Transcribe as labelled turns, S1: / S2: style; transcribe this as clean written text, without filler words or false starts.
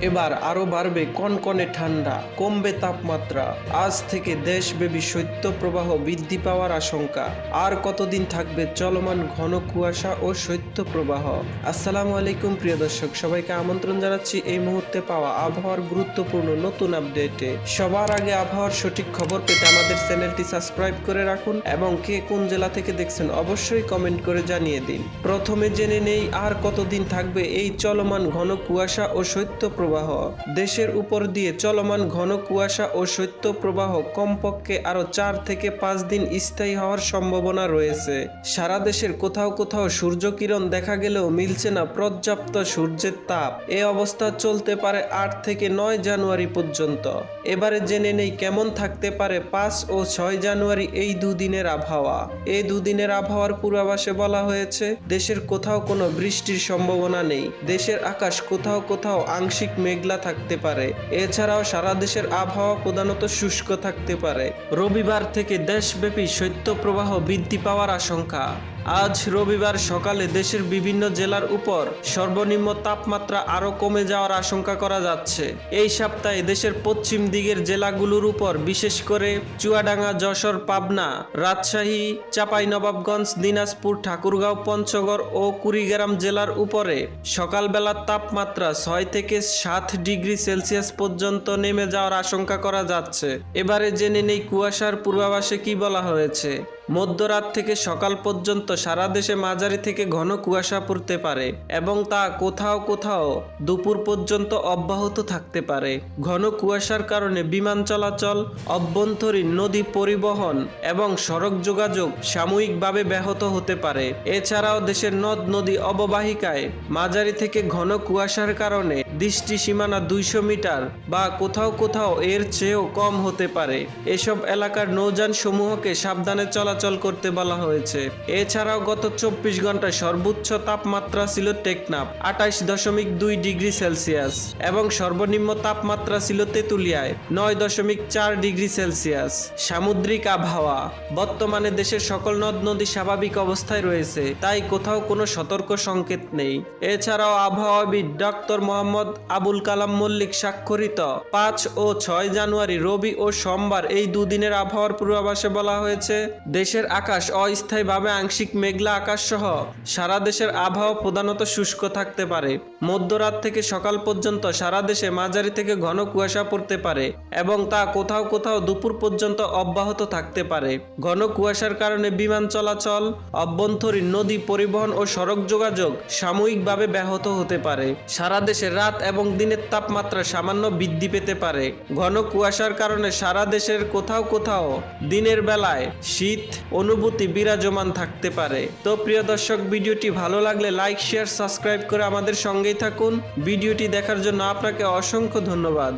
S1: এবার আরো বাড়বে কনকনে ঠান্ডা, কমবে তাপমাত্রা। আজ থেকে দেশব্যাপী শৈত্যপ্রবাহ বৃদ্ধি পাওয়ার আশঙ্কা। আর কতদিন থাকবে চলমান ঘন কুয়াশা ও শৈত্যপ্রবাহ? আসসালামু আলাইকুম প্রিয় দর্শক, সবাইকে আমন্ত্রণ জানাচ্ছি এই মুহূর্তে পাওয়া আবহাওয়ার গুরুত্বপূর্ণ নতুন আপডেটে। সবার আগে আবহাওয়ার সঠিক খবর পেতে আমাদের চ্যানেলটি সাবস্ক্রাইব করে রাখুন এবং কে কোন জেলা থেকে দেখছেন অবশ্যই কমেন্ট করে জানিয়ে দিন। প্রথমে জেনে নেই আর কতদিন থাকবে এই চলমান ঘন কুয়াশা ও শৈত্যপ্রবাহ। দেশের উপর দিয়ে চলমান ঘন কুয়াশা ও শৈত্যপ্রবাহ কমপক্ষে আরো 4 থেকে 5 দিন স্থায়ী হওয়ার সম্ভাবনা রয়েছে। সারা দেশের কোথাও কোথাও সূর্যকিরণ দেখা গেলেও মিলছে না পর্যাপ্ত সূর্যের তাপ। এ অবস্থা চলতে পারে 8 থেকে 9 জানুয়ারি পর্যন্ত। এবারে জেনে নেই কেমন থাকতে পারে 5 ও 6 জানুয়ারি এই দুদিনের আবহাওয়া। এই দুদিনের আবহাওয়ার পূর্বাভাসে বলা হয়েছে দেশের কোথাও কোনো বৃষ্টির সম্ভাবনা নেই। দেশের আকাশ কোথাও কোথাও আংশিক মেঘলা থাকতে পারে। এছাড়াও সারা দেশের আবহাওয়া প্রধানত শুষ্ক থাকতে পারে। রবিবার থেকে দেশব্যাপী শৈত্যপ্রবাহ বৃদ্ধি পাওয়ার আশঙ্কা। আজ রবিবার সকালে দেশের বিভিন্ন জেলার উপর সর্বনিম্ন তাপমাত্রা আরও কমে যাওয়ার আশঙ্কা করা যাচ্ছে। এই সপ্তাহে দেশের পশ্চিম দিকের জেলাগুলোর উপর বিশেষ করে চুয়াডাঙ্গা, যশোর, পাবনা, রাজশাহী, চাঁপাইনবাবগঞ্জ, দিনাজপুর, ঠাকুরগাঁও, পঞ্চগড় ও কুড়িগ্রাম জেলার উপরে সকালবেলার তাপমাত্রা 6 থেকে 7 ডিগ্রি সেলসিয়াস পর্যন্ত নেমে যাওয়ার আশঙ্কা করা যাচ্ছে। এবারে জেনে নেই কুয়াশার পূর্বাভাসে কি বলা হয়েছে। মধ্যরাত থেকে সকাল পর্যন্ত সারা দেশে মাঝারি থেকে ঘন কুয়াশা পড়তে পারে এবং তা কোথাও কোথাও দুপুর পর্যন্ত অব্যাহত থাকতে পারে। ঘন কুয়াশার কারণে বিমান চলাচল, অভ্যন্তরীণ নদী পরিবহন এবং সড়ক যোগাযোগ সাময়িকভাবে ব্যাহত হতে পারে। এছাড়াও দেশের নদ নদী অববাহিকায় মাঝারি থেকে ঘন কুয়াশার কারণে দৃষ্টি সীমানা 200 মিটার বা কোথাও কোথাও এর চেয়েও কম হতে পারে। এসব এলাকার নৌযান সমূহকে সাবধানে চলাচল করতে বলা হয়েছে। এছাড়াও গত 24 ঘন্টায় সর্বোচ্চ তাপমাত্রা ছিল টেকনাফ 28.2 ডিগ্রি সেলসিয়াস এবং সর্বনিম্ন তাপমাত্রা ছিল তেঁতুলিয়ায় 9.4 ডিগ্রি সেলসিয়াস। সামুদ্রিক আবহাওয়া। বর্তমানে দেশের সকল নদ নদী স্বাভাবিক অবস্থায় রয়েছে, তাই কোথাও কোনো সতর্ক সংকেত নেই। এছাড়াও আবহাওয়াবিদ ডক্টর মোহাম্মদ আবুল কালাম মল্লিক স্বাক্ষরিত 5 ও 6 জানুয়ারি রবি ও সোমবার এই দুদিনের আবহাওয়ার পূর্বাভাসে বলা হয়েছে দেশের আকাশ অস্থায়ীভাবে আংশিক মেঘলা আকাশ সহ সারা দেশের আবহাওয়া প্রধানত শুষ্ক থাকতে পারে। মধ্যরাত থেকে সকাল পর্যন্ত সারা দেশে মাঝারি থেকে ঘন কুয়াশা পড়তে পারে এবং তা কোথাও কোথাও দুপুর পর্যন্ত অব্যাহত থাকতে পারে। ঘন কুয়াশার কারণে বিমান চলাচল, অভ্যন্তরীণ নদী পরিবহন ও সড়ক যোগাযোগ সাময়িকভাবে ব্যাহত হতে পারে। সারা দেশে রাত এবং দিনের তাপমাত্রা সামান্য বৃদ্ধি পেতে পারে। ঘন কুয়াশার কারণে সারা দেশের কোথাও কোথাও দিনের বেলায় শীত অনুভূতি বিরাজমান থাকতে পারে। তো প্রিয় দর্শক, ভিডিওটি ভালো লাগলে লাইক, শেয়ার, সাবস্ক্রাইব করে আমাদের সঙ্গেই থাকুন। ভিডিওটি দেখার জন্য আপনাকে অসংখ্য ধন্যবাদ।